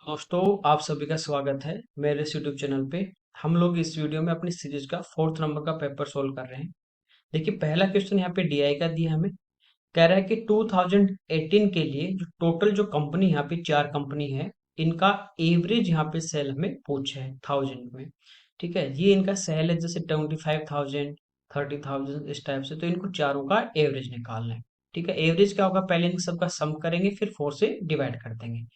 दोस्तों, आप सभी का स्वागत है मेरे इस यूट्यूब चैनल पे। हम लोग इस वीडियो में अपनी सीरीज का 4th नंबर का पेपर सोल्व कर रहे हैं। देखिए, पहला क्वेश्चन यहाँ पे डीआई का दिया हमें। कह रहा है कि 2018 के लिए जो टोटल जो कंपनी यहाँ पे 4 कंपनी है, इनका एवरेज यहाँ पे सेल हमें पूछा है 1000 में। ठीक है, ये इनका सेल है जैसे 25,000, 30,000 इस टाइप से, तो इनको चारों का एवरेज निकालना है। ठीक है, एवरेज क्या होगा, पहले इन सबका सम करेंगे फिर 4 से डिवाइड कर देंगे।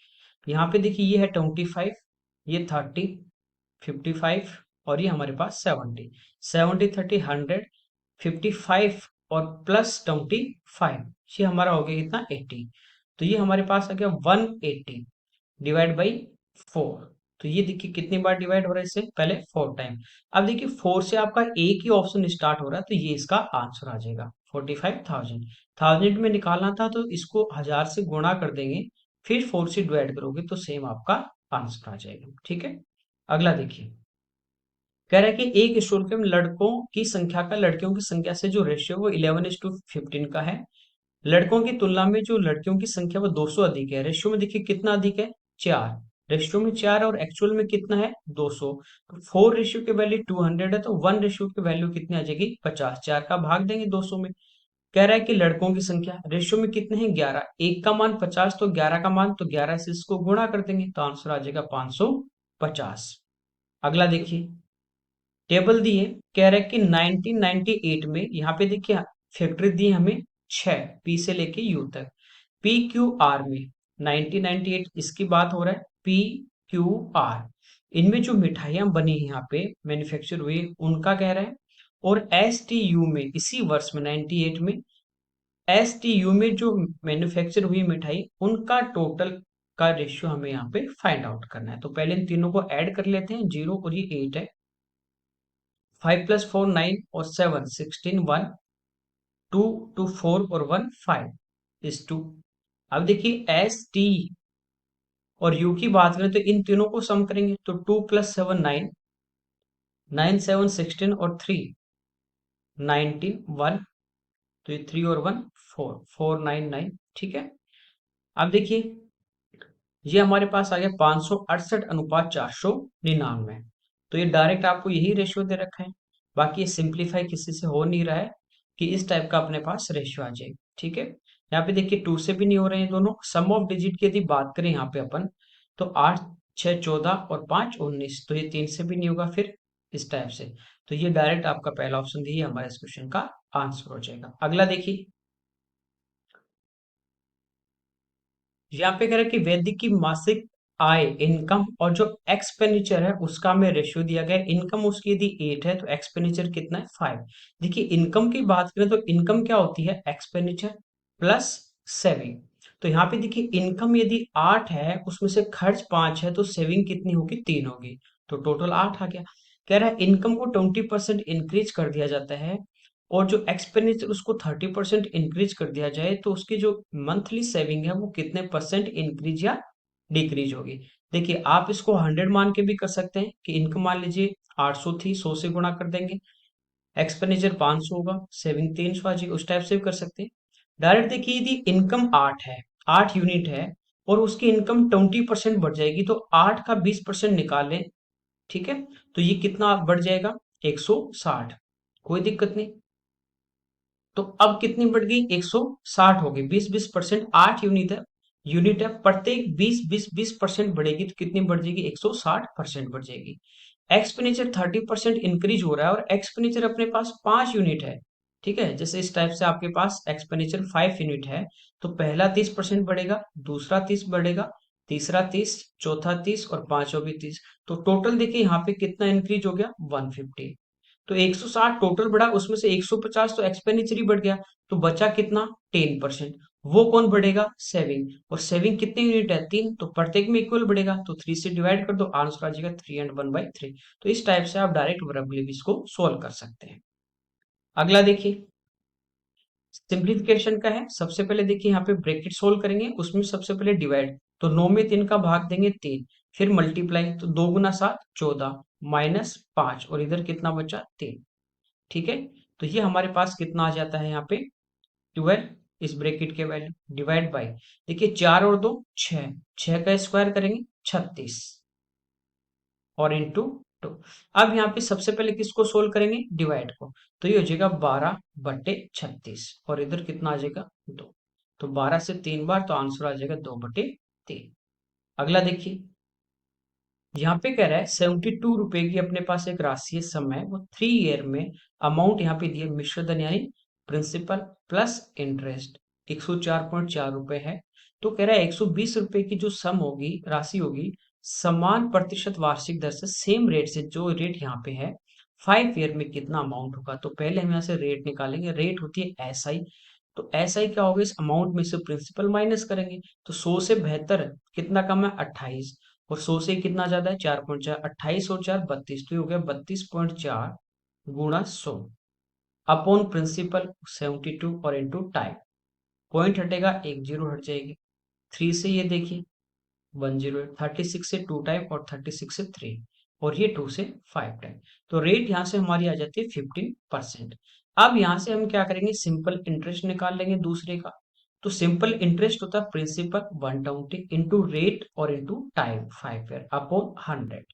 यहाँ पे देखिए, ये है 25, ये 30, 55 और ये हमारे पास 70। 70 30 100, 55 और प्लस 25, ये हमारा हो गया कितना 80। तो ये हमारे पास आ गया 180 डिवाइड बाई 4। तो ये देखिए कितनी बार डिवाइड हो रहा है, इससे पहले 4 टाइम। अब देखिए 4 से आपका एक ही ऑप्शन स्टार्ट हो रहा है, तो ये इसका आंसर आ जाएगा 45,000। 1000 में निकालना था तो इसको 1000 से गुणा कर देंगे, फिर 4 से डिवाइड करोगे तो सेम आपका आंसर आ जाएगा। ठीक है, अगला देखिए। कह रहा है कि एक स्टोर में लड़कों की संख्या का लड़कियों की संख्या से जो रेशियो वो 11:15 का है। लड़कों की तुलना में जो लड़कियों की संख्या वो 200 अधिक है। रेशियो में देखिए कितना अधिक है, 4। रेशियो में 4 और एक्चुअल में कितना है, 200। तो 4 रेशियो की वैल्यू 200 है, तो 1 रेशियो की वैल्यू कितनी आ जाएगी, 50। 4 का भाग देंगे 200 में। कह रहा है कि लड़कों की संख्या रेशियो में कितने हैं, 11। एक का मान 50 तो 11 का मान, तो 11 से इसको गुणा कर देंगे तो आंसर आ जाएगा 550। अगला देखिए, टेबल दी है। कह रहा है कि 1998 में यहाँ पे देखिए फैक्ट्री दी है हमें 6, पी से लेके यू तक। पी क्यू आर में 1998 इसकी बात हो रहा है, पी क्यू आर इनमें जो मिठाइयां बनी हैं यहाँ पे मैन्युफैक्चर हुई उनका कह रहा है। और एस टी यू में इसी वर्ष में 98 में एस टी यू में जो मैन्युफैक्चर हुई मिठाई उनका टोटल का रेशियो हमें यहाँ पे फाइंड आउट करना है। तो पहले इन तीनों को ऐड कर लेते हैं, 0 और ये 8 है। 5 + 4 9 और 7 16, 1 2 2 4 और 1 5 इज 2। अब देखिए एस टी और यू की बात करें तो इन तीनों को सम करेंगे तो 2 + 7 9, 9 7 16 और 3 19 1। तो ये 3 और 1 4 4 9 9। ठीक है, अब देखिए ये हमारे पास आ गया 568:499। तो ये डायरेक्ट आपको यही रेशियो दे रखा है। बाकी ये सिंप्लीफाई किसी से हो नहीं रहा है कि इस टाइप का अपने पास रेशियो आ जाए। ठीक है, यहाँ पे देखिए 2 से भी नहीं हो रहे हैं दोनों। सम ऑफ डिजिट की यदि बात करें यहाँ पे अपन, तो 8 6 14 और 5 19, तो ये 3 से भी नहीं होगा फिर इस टाइप से। तो ये डायरेक्ट आपका पहला ऑप्शन दी हमारे इस क्वेश्चन का आंसर हो जाएगा। अगला देखिए, यहाँ पे कह रहा है कि वैदिक की मासिक आय इनकम और जो एक्सपेंडिचर है उसका हमें रेशियो दिया गया है। इनकम उसकी यदि 8 है तो एक्सपेंडिचर कितना है, 5। देखिए इनकम की बात करें तो इनकम क्या होती है, एक्सपेंडिचर प्लस सेविंग। तो यहाँ पे देखिए इनकम यदि 8 है उसमें से खर्च 5 है, तो सेविंग कितनी होगी, 3 होगी। तो टोटल 8 आ गया। कह रहा है इनकम को 20% इंक्रीज कर दिया जाता है और जो एक्सपेंडिचर उसको 30% इंक्रीज कर दिया जाए, तो उसकी जो मंथली सेविंग है वो कितने परसेंट इंक्रीज या डिक्रीज होगी। देखिए आप इसको 100 मान के भी कर सकते हैं कि इनकम मान लीजिए 800 थी, 100 से गुणा कर देंगे, एक्सपेंडिचर 500 होगा, सेविंग 300 आ जाएगी, उस टाइप से भी कर सकते हैं। डायरेक्ट देखिए यदि इनकम 8 है, 8 यूनिट है और उसकी इनकम 20% बढ़ जाएगी, तो 8 का 20% निकालें। ठीक है, तो ये कितना बढ़ जाएगा, 160। कोई दिक्कत नहीं। तो अब कितनी बढ़ गई, 160 हो गई। 20-20%, 8 यूनिट है, प्रत्येक 20-20-20% बढ़ेगी तो कितनी बढ़ जाएगी, 160% बढ़ जाएगी। एक्सपेंडिचर 30% इंक्रीज हो रहा है और एक्सपेंडिचर अपने पास 5 यूनिट है। ठीक है, जैसे इस टाइप से आपके पास एक्सपेंडिचर 5 यूनिट है, तो पहला 30% बढ़ेगा, दूसरा 30 बढ़ेगा, तीसरा 30, चौथा 30 और पांचवा भी 30। तो टोटल देखिए यहाँ पे कितना इंक्रीज हो गया, 150। तो 160 टोटल बढ़ा, उसमें से 150 तो एक्सपेंडिचर ही बढ़ गया, तो बचा कितना, 10%। वो कौन बढ़ेगा, सेविंग। और सेविंग कितनी यूनिट है, 3, तो प्रत्येक में इक्वल बढ़ेगा, तो 3 से डिवाइड कर दो, आंसर आ जाएगा 3 and 1/3। तो इस टाइप से आप डायरेक्ट वर्बली भी इसको सोल्व कर सकते हैं। अगला देखिए, सिंप्लीफिकेशन का है। सबसे पहले देखिए यहाँ पे ब्रैकेट सोल्व करेंगे, उसमें सबसे पहले डिवाइड, तो 9 में 3 का भाग देंगे 3, फिर मल्टीप्लाई, तो 2 गुना 7 14 -5 और इधर कितना बचा, 3। ठीक है, तो ये हमारे पास कितना आ जाता है यहाँ पे, 12 इस ब्रैकेट के वैल्यू डिवाइड बाई, देखिए 4 और 2 6, 6 का स्क्वायर करेंगे 36 और इंटू 2। अब यहाँ पे सबसे पहले किसको सोल्व करेंगे, डिवाइड को, तो ये हो जाएगा 12/36 और इधर कितना आ जाएगा 2, तो 12 से 3 बार तो आंसर आ जाएगा 2/3। अगला देखिए, यहाँ पे कह रहा है 72 रुपए की अपने पास एक राशि सम है, वो 3 ईयर में अमाउंट यहाँ पे दिए मिश्र धन यानी प्रिंसिपल प्लस इंटरेस्ट 104.4 रुपए है। तो कह रहा है 120 रुपए की जो सम होगी, राशि होगी, समान प्रतिशत वार्षिक दर से सेम रेट से, जो रेट यहाँ पे है 5 ईयर में कितना अमाउंट होगा। तो पहले हम यहाँ से रेट निकालेंगे, रेट होती है SI। तो SI क्या होगा, इस अमाउंट में से प्रिंसिपल माइनस करेंगे, तो 100 से बेहतर कितना कम है 28, और 100 से कितना ज्यादा है 4.4, 28 और 4 32, तो ये हो गया 32.4 गुणा 100 अपॉन प्रिंसिपल 72 और इंटू टाइम। पॉइंट हटेगा, एक जीरो हट जाएगी, 3 से ये देखिए 10, 36 से 2 टाइम और 36 से 3, और ये 2 से 5 टाइम। तो रेट यहाँ से हमारी आ जाती है 15%। अब यहाँ से हम क्या करेंगे, सिंपल इंटरेस्ट निकाल लेंगे दूसरे का। तो सिंपल इंटरेस्ट होता है प्रिंसिपल 120 इंटू रेट और इंटू टाइम 5 ईयर अपॉन 100,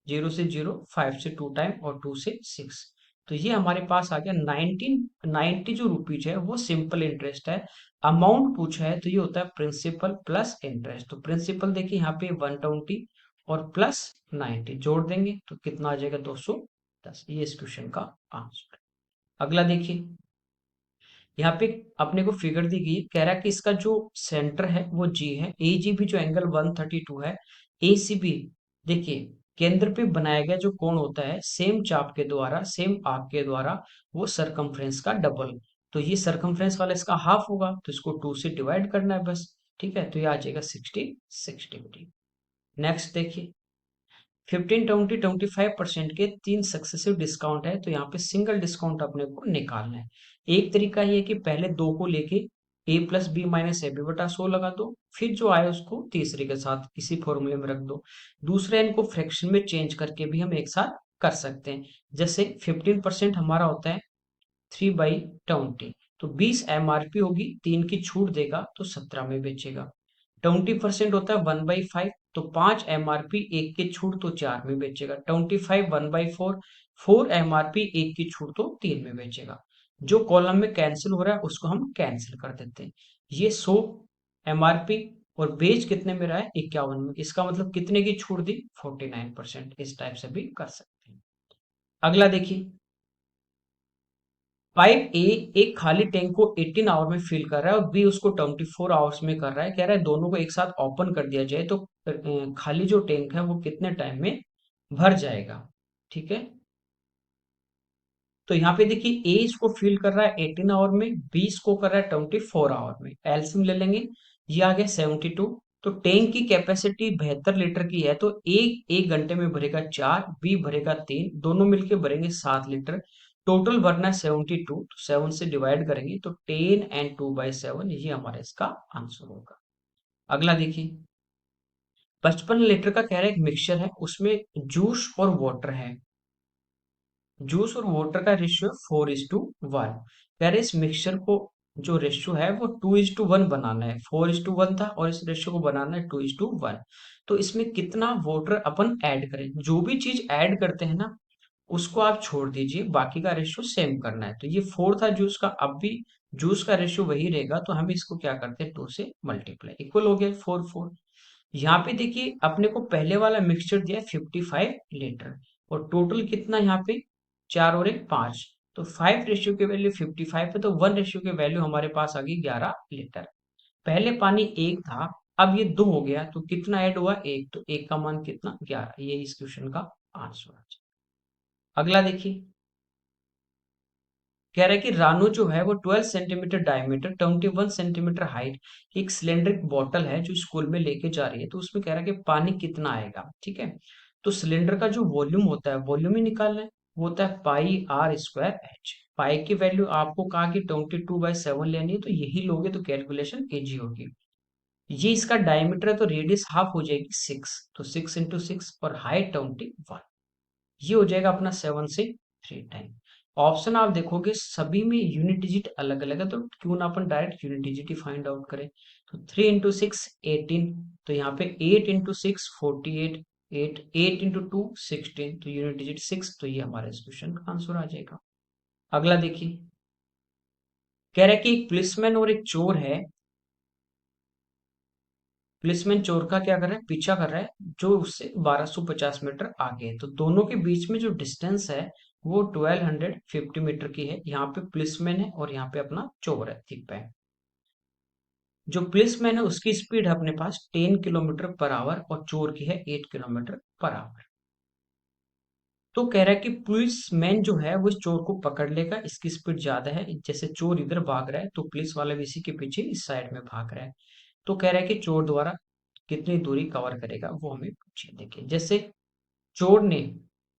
0 से 0, 5 से 2 टाइम और 2 से 6। तो ये हमारे पास आ गया 1990 जो रुपीज है वो सिंपल इंटरेस्ट है। अमाउंट पूछा है तो ये होता है प्रिंसिपल प्लस इंटरेस्ट। तो प्रिंसिपल देखिए यहाँ पे 120 और प्लस 90 जोड़ देंगे तो कितना आ जाएगा 210। ये इस क्वेश्चन का आंसर। अगला देखिए, यहाँ पे अपने को फिगर दी गई है, कह रहा है कि इसका जो सेंटर है वो जी है, ए जी भी जो एंगल 132 है, ए सी बी देखिए केंद्र पे बनाया गया जो कोण होता है सेम चाप के द्वारा, सेम आर्क के द्वारा, वो सरकमफ्रेंस का डबल। तो ये सरकमफ्रेंस वाला इसका हाफ होगा, तो इसको 2 से डिवाइड करना है बस। ठीक है, तो ये आ जाएगा 60 नेक्स्ट देखिए, 15, 20, 25% के 3 सक्सेसिव डिस्काउंट है, तो यहाँ पे सिंगल डिस्काउंट अपने को निकालना है। एक तरीका ये है कि पहले दो को लेके a plus b minus A b बटा 100 लगा दो, फिर जो आए उसको तीसरे के साथ इसी फॉर्मूले में रख दो। दूसरे इनको फ्रैक्शन में चेंज करके भी हम एक साथ कर सकते हैं। जैसे 15% हमारा होता है 3/20, तो 20 MRP होगी, 3 की छूट देगा तो 17 में बेचेगा। 20% होता है 1/5, तो 5 MRP, 1 की छूट तो 4 में बेचेगा। 25 1/4, 4 MRP, 1 की छूट तो 3 में बेचेगा। जो कॉलम में कैंसिल हो रहा है उसको हम कैंसिल कर देते हैं। ये 100 MRP और बेच कितने में रहा है 51 में, इसका मतलब कितने की छूट दी 49%। इस टाइप से भी कर सकते हैं। अगला देखिए, पाइप ए एक खाली टैंक को 18 आवर में फिल कर रहा है और बी उसको 24 आवर्स में कर रहा है। कह रहा है दोनों को एक साथ ओपन कर दिया जाए तो खाली जो टैंक है वो कितने टाइम में भर जाएगा। ठीक है, तो यहाँ पे देखिए ए इसको फिल कर रहा है 18 आवर में, बी इसको कर रहा है 24 आवर में। एलसीएम ले लेंगे, ये आ गया 72। तो टैंक की कैपेसिटी 72 लीटर की है, तो एक घंटे में भरेगा 4, बी भरेगा 3, दोनों मिलके भरेंगे 7 लीटर। टोटल भरना है 72, तो 7 से डिवाइड करेंगे तो 10 एंड 2/7, ये हमारा इसका आंसर होगा। अगला देखिए, 55 लीटर का कह रहा है एक मिक्सचर है, उसमें जूस और वाटर है। जूस और वाटर का रेशियो 4:1। कह रहे इस मिक्सचर को जो रेशियो है वो 2:1 बनाना है। 4:1 था और इस रेशियो को बनाना है 2:1। तो इसमें कितना वाटर अपन ऐड करें, जो भी चीज ऐड करते हैं ना उसको आप छोड़ दीजिए, बाकी का रेशियो सेम करना है। तो ये 4 था जूस का, अब भी जूस का रेशियो वही रहेगा, तो हम इसको क्या करते हैं 2 से मल्टीप्लाई, इक्वल हो गया 4 4। यहाँ पे देखिए अपने को पहले वाला मिक्सचर दिया है 55 लीटर, और टोटल कितना यहाँ पे 4 और 1 5, तो 5 रेशियो की वैल्यू 55 है, तो 1 रेशियो की वैल्यू हमारे पास आ गई 11 लीटर। पहले पानी 1 था, अब ये 2 हो गया, तो कितना ऐड हुआ 1, तो 1 का मान कितना 11। ये इस क्वेश्चन का आंसर है। अगला देखिए, कह रहा है कि रानू जो है वो 12 सेंटीमीटर डायमीटर 21 सेंटीमीटर हाइट एक सिलेंडरिक बॉटल है जो स्कूल में लेके जा रही है। तो उसमें कह रहा है कि पानी कितना आएगा। ठीक है, तो सिलेंडर का जो वॉल्यूम होता है, वॉल्यूम ही निकालना है, वो होता है πr²h। पाई की वैल्यू आपको कहा कि 22/7 लेनी है, तो यही लोगे तो कैलकुलेशन इजी होगी। ये इसका डायमीटर है तो रेडियस हाफ हो जाएगी 6, तो 6 × 6, और हाइट 21, ये हो जाएगा अपना 7 से 3 टाइम। ऑप्शन आप देखोगे सभी में यूनिट डिजिट अलग अलग है, तो क्यों ना अपन डायरेक्ट यूनिट डिजिट ही फाइंड आउट करें। तो 3 × 6 18, तो यहाँ पे 8 × 6 48, 8 × 2 16, तो यूनिट डिजिट 6, तो ये हमारे इस क्वेश्चन का आंसर आ जाएगा। अगला देखिए, कह रहा है कि एक पुलिसमैन और एक चोर है। पुलिसमैन चोर का क्या कर रहा है, पीछा कर रहा है, जो उससे 1250 मीटर आगे है। तो दोनों के बीच में जो डिस्टेंस है वो 1250 मीटर की है। यहाँ पे पुलिसमैन है और यहाँ पे अपना चोर है, ठीक है। जो पुलिसमैन है उसकी स्पीड है अपने पास 10 किलोमीटर पर आवर और चोर की है 8 किलोमीटर पर आवर। तो कह रहा है कि पुलिसमैन जो है वो इस चोर को पकड़ लेगा, इसकी स्पीड ज्यादा है। जैसे चोर इधर भाग रहा है तो पुलिस वाला भी इसी के पीछे इस साइड में भाग रहा है। तो कह रहा है कि चोर द्वारा कितनी दूरी कवर करेगा वो हमें पूछिए। देखिए, जैसे चोर ने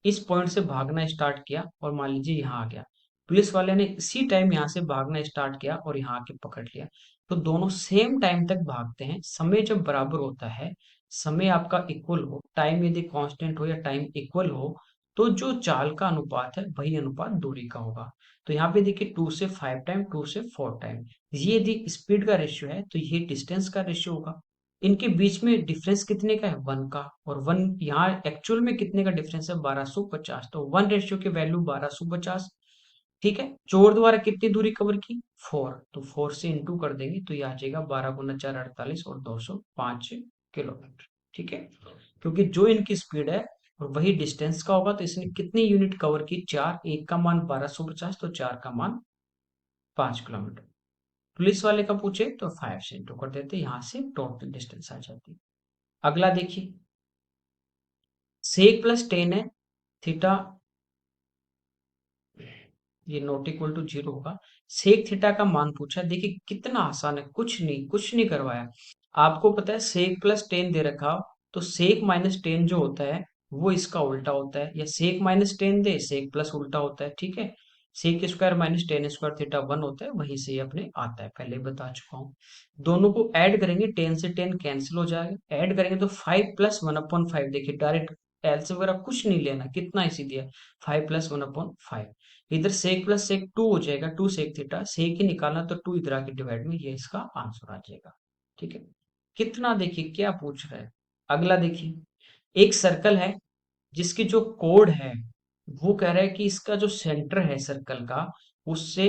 इस पॉइंट से भागना स्टार्ट किया और मान लीजिए यहाँ आ गया, पुलिस वाले ने इसी टाइम यहाँ से भागना स्टार्ट किया और यहाँ आके पकड़ लिया, तो दोनों सेम टाइम तक भागते हैं। समय जब बराबर होता है, समय आपका इक्वल हो, टाइम यदि कांस्टेंट हो या टाइम इक्वल हो, तो जो चाल का अनुपात है वही अनुपात दूरी का होगा। तो यहाँ पे देखिए 2 से 5 टाइम, 2 से 4 टाइम, ये यदि स्पीड का रेशियो है तो ये डिस्टेंस का रेशियो होगा। इनके बीच में डिफरेंस कितने का है, 1 का। और 1 यहाँ एक्चुअल में कितने का डिफरेंस है, 1250। तो 1 रेशियो की वैल्यू 1250, ठीक है। चोर द्वारा कितनी दूरी कवर की, 4, तो 4 से इंटू कर देंगे तो ये आ जाएगा 12 × 4 48 और 205 किलोमीटर, ठीक है। क्योंकि जो इनकी स्पीड है और वही डिस्टेंस का होगा, तो इसने कितनी यूनिट कवर की, 4, एक का मान 1250, तो 4 का मान 5 किलोमीटर। पुलिस वाले का पूछे तो 5 से इंटू कर देते, यहां से टोटल डिस्टेंस आ जाती। अगला देखिए, सेक प्लस टेन है, थीटा ये नॉट इक्वल टू 0 होगा। सेक थीटा का मान पूछा है। देखिए कितना आसान है, कुछ नहीं करवाया। आपको पता है सेक प्लस टेन दे रखा हो, तो सेक माइनस टेन जो होता है वो इसका उल्टा होता है, या सेक माइनस टेन दे सेक प्लस उल्टा होता है, ठीक है। Sec square minus tan square theta 1 होता है, वहीं से ये अपने आता है, पहले बता चुका हूँ। दोनों को ऐड करेंगे, 10 से 10 कैंसिल हो जाएगा, ऐड करेंगे तो 5 + 1/5। देखिए डायरेक्ट एलसी वगैरह कुछ नहीं लेना, कितना इसी दिया, 5 + 1/5। इधर सेक प्लस सेक 2 हो जाएगा, 2 सेक थीटा, सेक ही निकालना तो 2 इधर आके डिवाइड में, ये इसका आंसर आ जाएगा, ठीक है। कितना, देखिए क्या पूछ रहा है। अगला देखिए, एक सर्कल है जिसकी जो कोड है वो कह रहा है कि इसका जो सेंटर है सर्कल का, उससे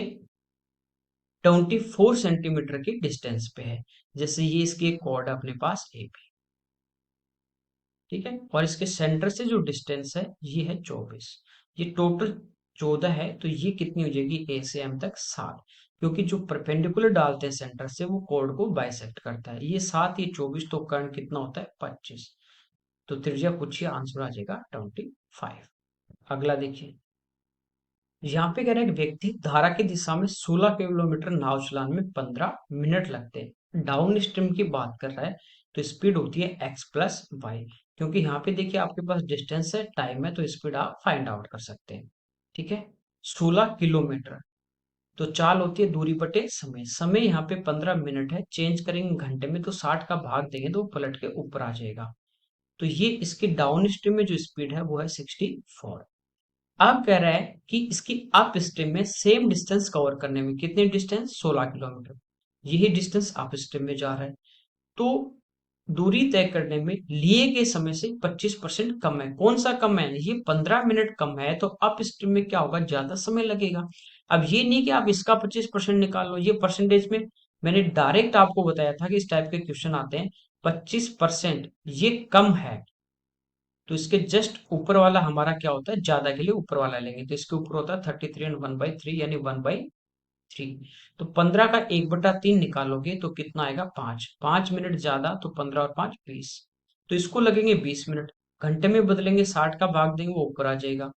24 सेंटीमीटर की डिस्टेंस पे है। जैसे ये इसकी एक कोड है अपने पास ए पे, ठीक है, और इसके सेंटर से जो डिस्टेंस है ये है 24, ये टोटल 14 है। तो ये कितनी हो जाएगी, ए से एम तक 7, क्योंकि जो परपेंडिकुलर डालते हैं सेंटर से वो कोड को बाइसेक्ट करता है। ये 7, ये 24, तो कर्ण कितना होता है, 25। तो त्रिज्या पूछिए, आंसर आ जाएगा 25। अगला देखिए, यहाँ पे कह रहा है कि व्यक्ति धारा की दिशा में 16 किलोमीटर नाव चलाने में 15 मिनट लगते हैं। डाउन स्ट्रीम की बात कर रहा है, तो स्पीड होती है x + y। क्योंकि यहाँ पे देखिए आपके पास डिस्टेंस है, टाइम है, तो स्पीड आप फाइंड आउट कर सकते हैं, ठीक है। 16 किलोमीटर, तो चाल होती है दूरी बटे समय। समय यहाँ पे 15 मिनट है, चेंज करेंगे घंटे में तो 60 का भाग देंगे तो पलट के ऊपर आ जाएगा। तो ये इसकी डाउन स्ट्रीम में जो स्पीड है वो है 64। अब कह रहा है कि इसकी अप स्ट्रीम में सेम डिस्टेंस कवर करने में, कितने डिस्टेंस, 16 किलोमीटर, यही डिस्टेंस अप स्ट्रीम में जा रहा है, तो दूरी तय करने में लिए गए समय से 25% कम है। कौन सा कम है, ये 15 मिनट कम है, तो अप स्ट्रीम में क्या होगा, ज्यादा समय लगेगा। अब ये नहीं कि आप इसका 25% निकाल लो, ये परसेंटेज में मैंने डायरेक्ट आपको बताया था कि इस टाइप के क्वेश्चन आते हैं। 25% ये कम है, तो इसके जस्ट ऊपर वाला हमारा क्या होता है, ज्यादा के लिए ऊपर वाला लेंगे, तो इसके ऊपर होता है 33 एंड 1/3 यानी 1/3। तो 15 का 1/3 निकालोगे तो कितना आएगा, 5। 5 मिनट ज्यादा, तो 15 और 5 20, तो इसको लगेंगे 20 मिनट। घंटे में बदलेंगे, 60 का भाग देंगे, वो ऊपर आ जाएगा,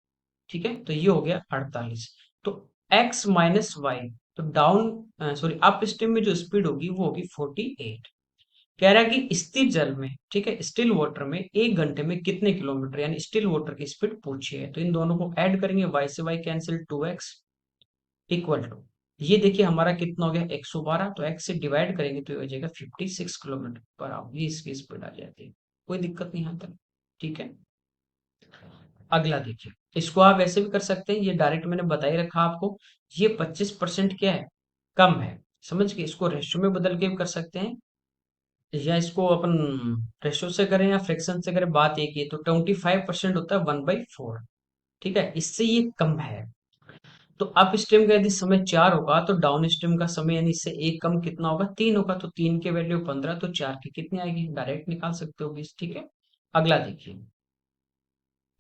ठीक है। तो ये हो गया 48। तो x - y, तो डाउन सॉरी अप स्ट्रीम में जो स्पीड होगी वो होगी 48। कह रहा है कि स्थिर जल में, ठीक है, स्टिल वाटर में 1 घंटे में कितने किलोमीटर, यानी स्टिल वाटर की स्पीड पूछी है। तो इन दोनों को ऐड करेंगे, y से y cancel, 2x equal to, ये देखिए हमारा कितना हो गया, 112, तो x से डिवाइड करेंगे तो ये हो जाएगा 56 किलोमीटर पर आवर, ये इसकी स्पीड आ जाती है। कोई दिक्कत नहीं यहाँ तक, ठीक है। अगला देखिए, इसको आप ऐसे भी कर सकते हैं, ये डायरेक्ट मैंने बता ही रखा आपको। ये 25% क्या है, कम है। समझ गए, इसको रेशियो में बदल के भी कर सकते हैं, या इसको अपन रेशियो से करें या फ्रैक्शन से करें, बात एक ही है। तो 25% होता है 1/4। ठीक है, इससे ये कम है। तो अप स्ट्रीम का यदि समय 4 होगा तो डाउन स्ट्रीम का समय यानी इससे एक कम कितना होगा, 3 होगा। तो 3 की वैल्यू 15, तो 4 की कितनी आएगी, डायरेक्ट निकाल सकते हो 20। ठीक है, अगला देखिए।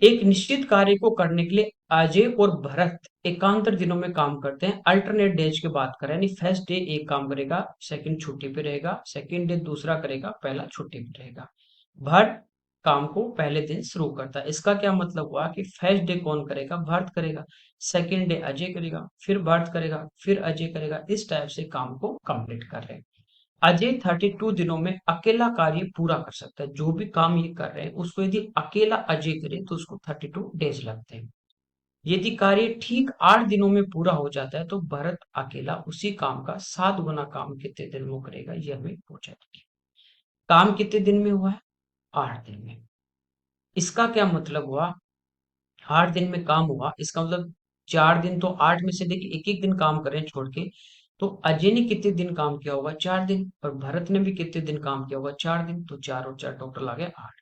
एक निश्चित कार्य को करने के लिए अजय और भरत एकांतर दिनों में काम करते हैं। अल्टरनेट डेज की बात करें, यानी फर्स्ट डे एक काम करेगा, सेकंड छुट्टी पे रहेगा, सेकंड डे दूसरा करेगा, पहला छुट्टी पे रहेगा। भरत काम को पहले दिन शुरू करता है। इसका क्या मतलब हुआ कि फर्स्ट डे कौन करेगा, भरत करेगा, सेकंड डे अजय करेगा, फिर भरत करेगा, फिर अजय करेगा। इस टाइप से काम को कंप्लीट कर रहे हैं। अजय 32 दिनों में अकेला कार्य पूरा कर सकता है। जो भी काम ये कर रहे हैं उसको यदि अकेला अजय करे तो उसको 32 डेज लगते हैं। यदि कार्य ठीक 8 दिनों में पूरा हो जाता है तो भरत अकेला उसी काम का 7 गुना काम कितने दिन में करेगा, ये हमें पूछा है। काम कितने दिन में हुआ है, 8 दिन में। इसका क्या मतलब हुआ, 8 दिन में काम हुआ, इसका मतलब 4 दिन, तो 8 में से देखिए एक एक दिन काम करें छोड़ के। तो अजय ने कितने दिन काम किया होगा, 4 दिन, और भरत ने भी कितने दिन काम किया होगा, 4 दिन। तो 4 और 4 टोटल आ गया 8।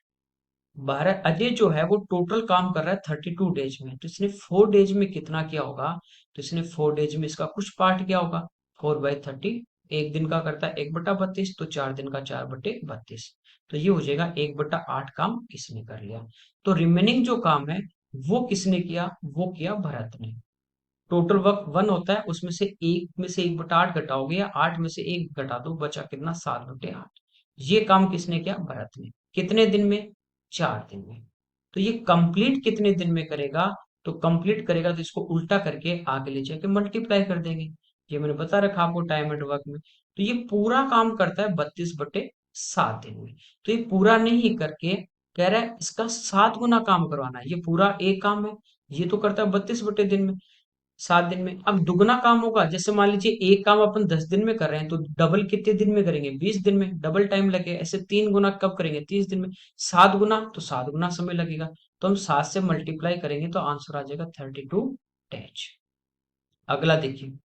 भारत अजय जो है वो टोटल काम कर रहा है 32 डेज में, तो इसने 4 डेज में कितना किया होगा, तो इसने 4 डेज में इसका कुछ पार्ट किया होगा। 4/30, एक दिन का करता है 1/32, तो 4 दिन का 4/32। तो ये हो जाएगा 1/8 काम किसने कर लिया। तो रिमेनिंग जो काम है वो किसने किया, वो किया भरत ने। टोटल वर्क 1 होता है, उसमें से एक में से 1/8 घटाओगे, या 8 में से 1 घटा दो, बचा कितना, 7/8। ये काम किसने किया, भरत ने। कितने दिन में, 4 दिन में। तो ये कंप्लीट कितने दिन में करेगा, तो कंप्लीट करेगा तो इसको उल्टा करके आगे ले जाके मल्टीप्लाई कर देंगे। ये मैंने बता रखा आपको टाइम एंड वर्क में। तो ये पूरा काम करता है 32/7 दिन में। तो ये पूरा नहीं करके कह रहा है इसका 7 गुना काम करवाना है। ये पूरा एक काम है, ये तो करता है 32 दिन में, 7 दिन में। अब दुगना काम होगा, जैसे मान लीजिए एक काम अपन 10 दिन में कर रहे हैं, तो डबल कितने दिन में करेंगे, 20 दिन में, डबल टाइम लगे। ऐसे 3 गुना कब करेंगे, 30 दिन में। 7 गुना, तो 7 गुना समय लगेगा। तो हम 7 से मल्टीप्लाई करेंगे तो आंसर आ जाएगा 32 डेज। अगला देखिए,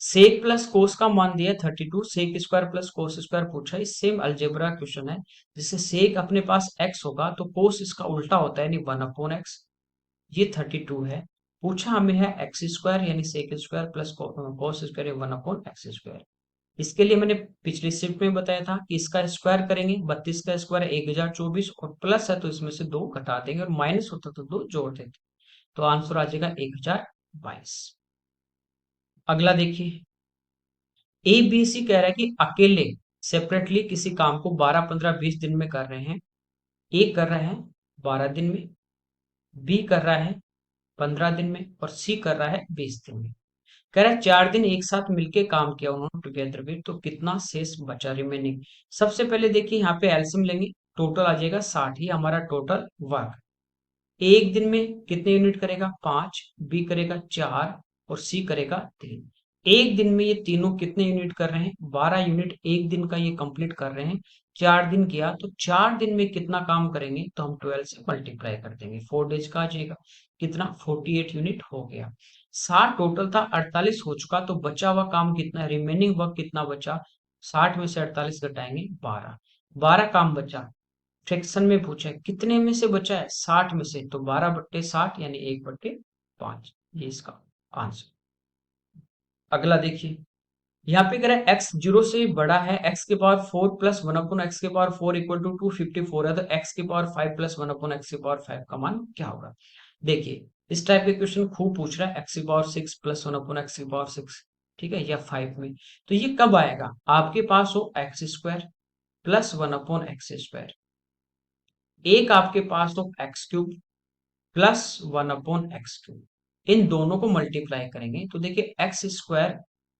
सेक प्लस कोस का मान दिया 32, sec square plus cos square पूछा है। सेम अलजेब्रा क्वेश्चन है। जिससे सेक अपने पास एक्स होगा तो कोस इसका उल्टा होता है, यानी 1/x। ये 32 है। पूछा हमें है एक्स स्क्वायर, यानी sec square plus cos square 1/x²। इसके लिए मैंने पिछली शिफ्ट में बताया था कि इसका स्क्वायर करेंगे, 32 का स्क्वायर 1024, और प्लस है तो इसमें से 2 घटा देंगे, और माइनस होता तो 2 जोड़ देंगे। तो आंसर आ जाएगा 1022। अगला देखिए, ए बी सी कह रहा है कि अकेले सेपरेटली किसी काम को 12, 15, 20 दिन में कर रहे हैं। ए कर रहा है 12 दिन में, बी कर रहा है 15 दिन में, और सी कर रहा है 20 दिन में। कह रहा है 4 दिन एक साथ मिलके काम किया उन्होंने टुगेदर में, तो कितना शेष बचा रिमेनिंग। सबसे पहले देखिए यहाँ पे एलसीएम लेंगे, टोटल आ जाएगा 60 ही हमारा टोटल वर्क। एक दिन में कितने यूनिट करेगा, 5, बी करेगा 4, और सी करेगा 3। एक दिन में ये तीनों कितने यूनिट कर रहे हैं, 12 यूनिट एक दिन का ये कंप्लीट कर रहे हैं। 4 दिन किया तो 4 दिन में कितना काम करेंगे, तो हम 12 से मल्टीप्लाई कर देंगे, 4 डेज का आ जाएगा। कितना, 48 यूनिट हो गया। 60 टोटल था, 48 हो चुका, तो बचा हुआ काम कितना, रिमेनिंग वर्क कितना बचा, 60 में से 48 घटाएंगे 12, 12 काम बचा। फ्रैक्शन में पूछा है कितने में से बचा है, 60 में से, तो 12/60 यानी 1/5। ये इसका आंसर। अगला देखिए, यहाँ पे कह रहा है एक्स 0 से बड़ा है, एक्स के पावर 4 प्लस 1/x के पावर 4 इक्वल टू 254 है, तो एक्स के पावर 5 प्लस 1/x के पावर 5 का मान क्या होगा। देखिए, इस टाइप के क्वेश्चन खूब पूछ रहा है, एक्स की पावर 6 प्लस 1/x की पावर 6, ठीक है, या 5 में। तो ये कब आएगा, आपके पास हो एक्स स्क्वायर प्लस 1/x², एक आपके पास हो x³ प्लस 1/x³। इन दोनों को मल्टीप्लाई करेंगे तो देखिए x²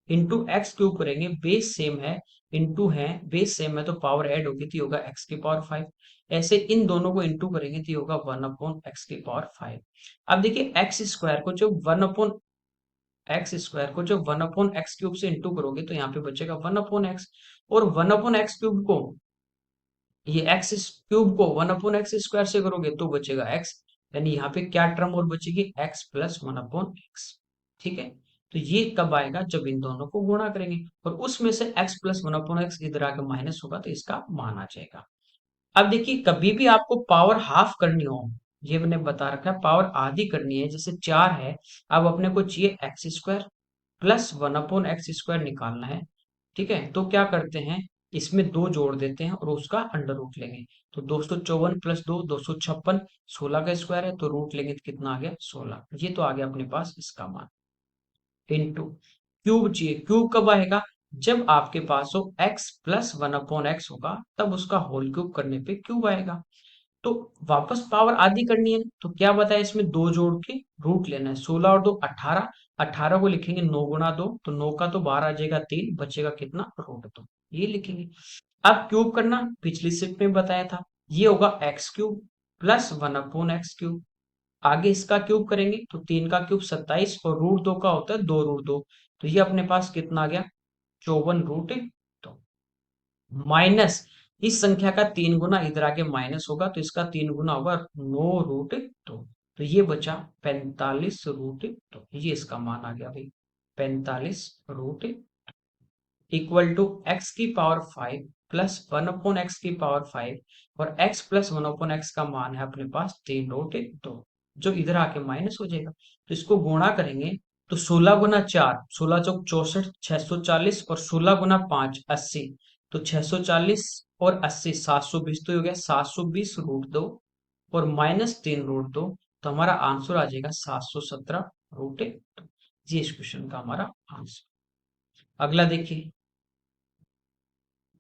इंटू x³ करेंगे, बेस सेम है, इंटू है, बेस सेम है, तो पावर ऐड होगी तो ये होगा x की पावर 5। ऐसे इन दोनों को इंटू करेंगे तो ये होगा 1/x की पावर 5। अब देखिए x² को जब 1/x³ से इंटू करोगे तो यहाँ पे बचेगा 1/x, और 1/x³ को, ये x³ को 1/x² से करोगे तो बचेगा x। यानी यहाँ पे क्या टर्म और बचेगी, x plus one upon x. ठीक है, तो ये कब आएगा, जब इन दोनों को गुणा करेंगे और उसमें से x plus one upon x इधर आके माइनस होगा तो इसका मान आ जाएगा। अब देखिए कभी भी आपको पावर हाफ करनी हो, ये मैंने बता रखा है, पावर आधी करनी है, जैसे 4 है, अब अपने को चाहिए x square plus one upon x square निकालना है। ठीक है, तो क्या करते हैं, इसमें दो जोड़ देते हैं और उसका अंडर रूट लेंगे। तो 254 प्लस दो 256, 16 का स्क्वायर है तो रूट लेंगे तो कितना आ गया 16, ये तो आ गया अपने पास इसका मान। इंटू क्यूब चाहिए, क्यूब कब आएगा, जब आपके पास हो x plus one upon x होगा तब उसका होल क्यूब करने पे क्यूब आएगा। तो वापस पावर आधी करनी है तो क्या बताया, इसमें दो जोड़ के रूट लेना है, 16 और दो 18, 18 को लिखेंगे 9 गुना दो तो 9 का तो बाहर आ जाएगा 3, बचेगा कितना रूट 2, ये लिखेंगे। अब क्यूब करना पिछली स्टेप में बताया था, ये होगा x cube plus one upon x cube. आगे इसका क्यूब करेंगे तो 3 का क्यूब 27 और रूट 2 का होता है 2 रूट 2, तो ये अपने पास कितना आ गया 54 रूट 2। माइनस इस संख्या का 3 गुना इधर आके माइनस होगा तो इसका 3 गुना होगा 9 रूट 2, तो ये बचा 45 रूट 2, ये इसका मान आ गया भाई 45 रूट इक्वल टू एक्स की power 5 plus one upon x की पावर 5 और x plus one upon x का मान है अपने पास 3 रूट 2, जो इधर आके माइनस हो जाएगा। तो इसको गुणा करेंगे तो 16 गुना 4, 16 चौक 64, 640 और 16 गुना 5 80, तो 640 और 80 720, तो ये हो गया 720 रूट 2 और माइनस 3 रूट 2, तो हमारा आंसर आ जाएगा 717 रूट 2। ये इस क्वेश्चन का हमारा आंसर। अगला देखिए,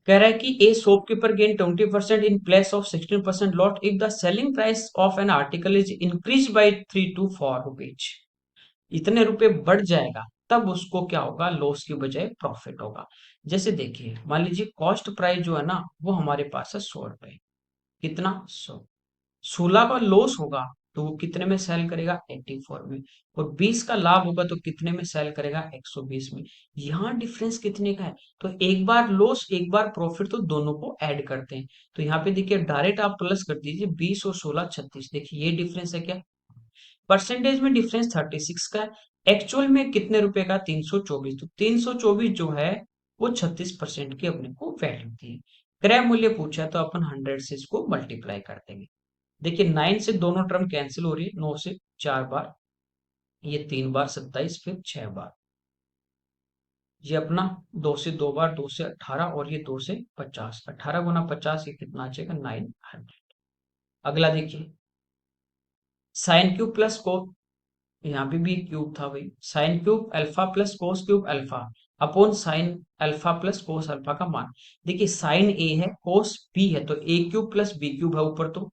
कह रहा है कि ए shopkeeper gain 20% in place of 16% lot if the selling price of an article is increase by 3 to 4 rupees. इतने रुपए बढ़ जाएगा तब उसको क्या होगा, लॉस की बजाय प्रॉफिट होगा। जैसे देखिए मान लीजिए कॉस्ट प्राइस जो है ना वो हमारे पास है 100 रुपए, कितना 100, 16 का लॉस होगा तो वो कितने में सेल करेगा 84 में, और 20 का लाभ होगा तो कितने में सेल करेगा 120 में। यहाँ डिफरेंस कितने का है, तो एक बार लॉस एक बार प्रॉफिट, तो दोनों को ऐड करते हैं। तो यहाँ पे देखिए डायरेक्ट आप प्लस कर दीजिए 20 और 16 36, देखिए ये डिफरेंस है क्या, परसेंटेज में डिफरेंस 36 का है, एक्चुअल में कितने रुपए का 324, तो 324 जो है वो 36% की अपने को वैल्यू थी। क्रय मूल्य पूछा है, तो अपन 100 से इसको मल्टीप्लाई कर देंगे। देखिए 9 से दोनों टर्म कैंसिल हो रही है, 9 से 4 बार, ये 3 बार 27, फिर 6 बार, ये अपना 2 से 2 बार, 2 से 18 और ये 2 से 50, 18 गुना 50 ये कितना आ जाएगा 900। अगला देखिए, साइन क्यूब प्लस को, यहाँ पे भी एक क्यूब था भाई, sine cube alpha plus cos cube alpha upon sine alpha plus cos alpha का मान। देखिए साइन ए है कोस बी है, तो A cube plus B cube है ऊपर तो,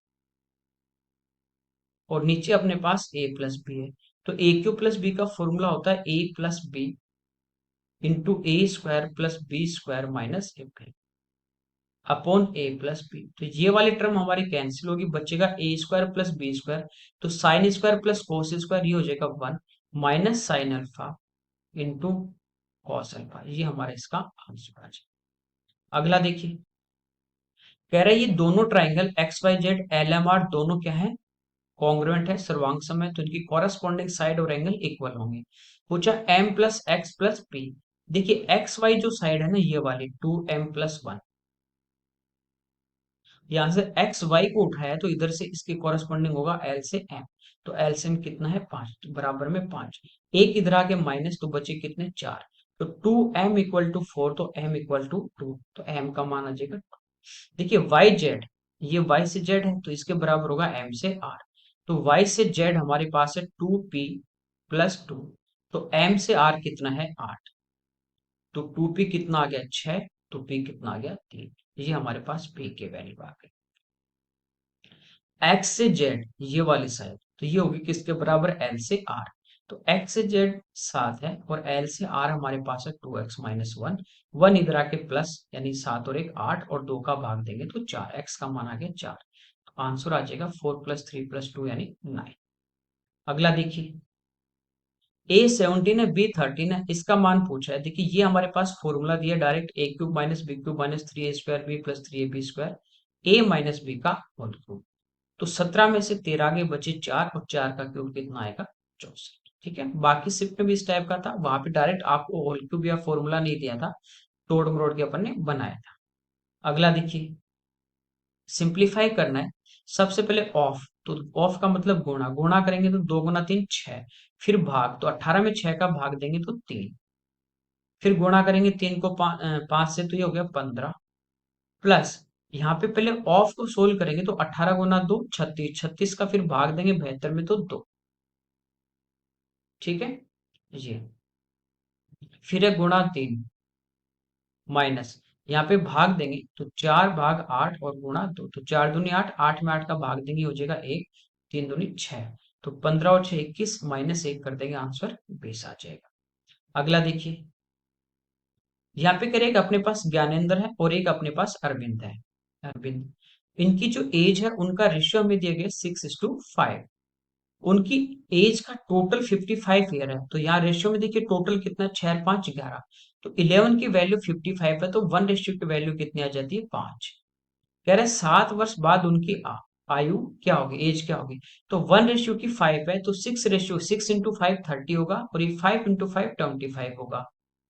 और नीचे अपने पास ए प्लस बी है। तो ए क्यूब प्लस बी का फॉर्मूला होता है A plus B into A square plus B square minus A B upon A plus B. तो ये वाली टर्म हमारी कैंसिल होगी, बचेगा A square plus B square, तो sine square plus cos square ये हो जाएगा 1 minus sine alpha into cos alpha, ये हमारा इसका आंसर आ जाएगा। अगला देखिए, कह रहा है ये दोनों triangle x y z l m r दोनों क्या है, कॉन्ग्रुएंट है, सर्वांग सम है, तो इनकी कॉरेस्पॉन्डिंग साइड और एंगल इक्वल होंगे। पूछा m plus x plus p, देखिए एक्स वाई जो साइड है ना ये वाली 2m+1, यहाँ से एक्स वाई को उठाया तो इधर से इसके कॉरेस्पॉन्डिंग होगा एल से एम, तो एल से एम कितना है 5, तो बराबर में 5, एक इधर आके माइनस तो बचे कितने 4, तो 2m=4, तो m इक्वल टू 2, तो m का मान आ जाएगा 2। देखिए वाई जेड, ये y से z है तो इसके बराबर होगा m से r, तो y से z हमारे पास है 2p+2, तो m से r कितना है 8, तो 2p कितना आ गया 6, तो p कितना आ गया 3, ये हमारे पास p के वैल्यू आ गए। x से z ये वाली साइड, तो ये होगी किसके बराबर l से r, तो x से z 7 है और l से r हमारे पास है 2x-1, 1 इधर आके प्लस यानी 7 और 1 8 और 2 का भाग देंगे तो 4, x का मान आ गया 4, तो आंसर आ जाएगा 4+3+2 यानी 9। अगला देखिए, a 17 है b 13 है, इसका मान पूछा है। देखिए ये हमारे पास फॉर्मूला दिया direct, a cube minus b cube minus 3a square b plus 3ab square, a minus b का होल क्यूब, तो 17 में से 13 आगे बचे 4 और 4 का क्यूब कितना आएगा? 64। ठीक है, बाकी शिफ्ट में भी इस टाइप का था, वहां पे डायरेक्ट आपको होल क्यूब या फॉर्मूला नहीं दिया था, तोड़ मरोड़ के अपन ने बनाया था। अगला देखिए, सिंप्लीफाई करना है। सबसे पहले ऑफ, तो ऑफ का मतलब गुणा, गुणा करेंगे तो 2 गुना 3 6, फिर भाग, तो 18 में 6 का भाग देंगे तो 3, फिर गुणा करेंगे 3 को 5 से, तो ये हो गया 15, प्लस यहाँ पे पहले ऑफ को सोल्व करेंगे तो 18 गुना 2 36, 36 का फिर भाग देंगे 72 में तो 2। ठीक है, ये फिर है गुणा 3 माइनस, यहाँ पे भाग देंगे तो 4 भाग 8 और गुणा 2, तो 4 दूनी 8, 8 में 8 का भाग देंगे हो जाएगा 1, 3 दूनी 6, तो 15 और 6 21, माइनस 1 कर देंगे, आंसर 20 आ जाएगा। अगला देखिए, यहाँ पे करें, एक अपने पास ज्ञानेंद्र है और एक अपने पास अरविंद है। अरविंद, इनकी जो एज है उनका रेशियो हमें दिया गया 6:5। उनकी एज का टोटल 55 ईयर है, तो यहाँ रेशियो में देखिए टोटल कितना, 6 और 5 11, तो 11 की वैल्यू 55 है, तो 1 रेशियो की वैल्यू कितनी आ जाती है? 5। कह रहे हैं 7 वर्ष बाद उनकी आयु क्या होगी, एज क्या होगी? तो 1:5 है, तो 6 इंटू 5 होगा, और ये 5 इंटू 5 होगा।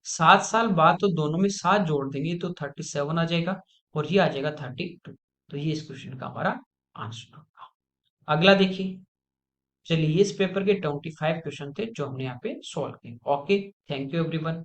7 साल बाद तो दोनों में 7 जोड़ देंगे तो 37 आ जाएगा, और ये आ जाएगा 32। तो ये इस क्वेश्चन का हमारा आंसर होगा। अगला देखिए, चलिए इस पेपर के 25 क्वेश्चन थे जो हमने यहाँ पे सॉल्व किए। Okay, thank you everyone.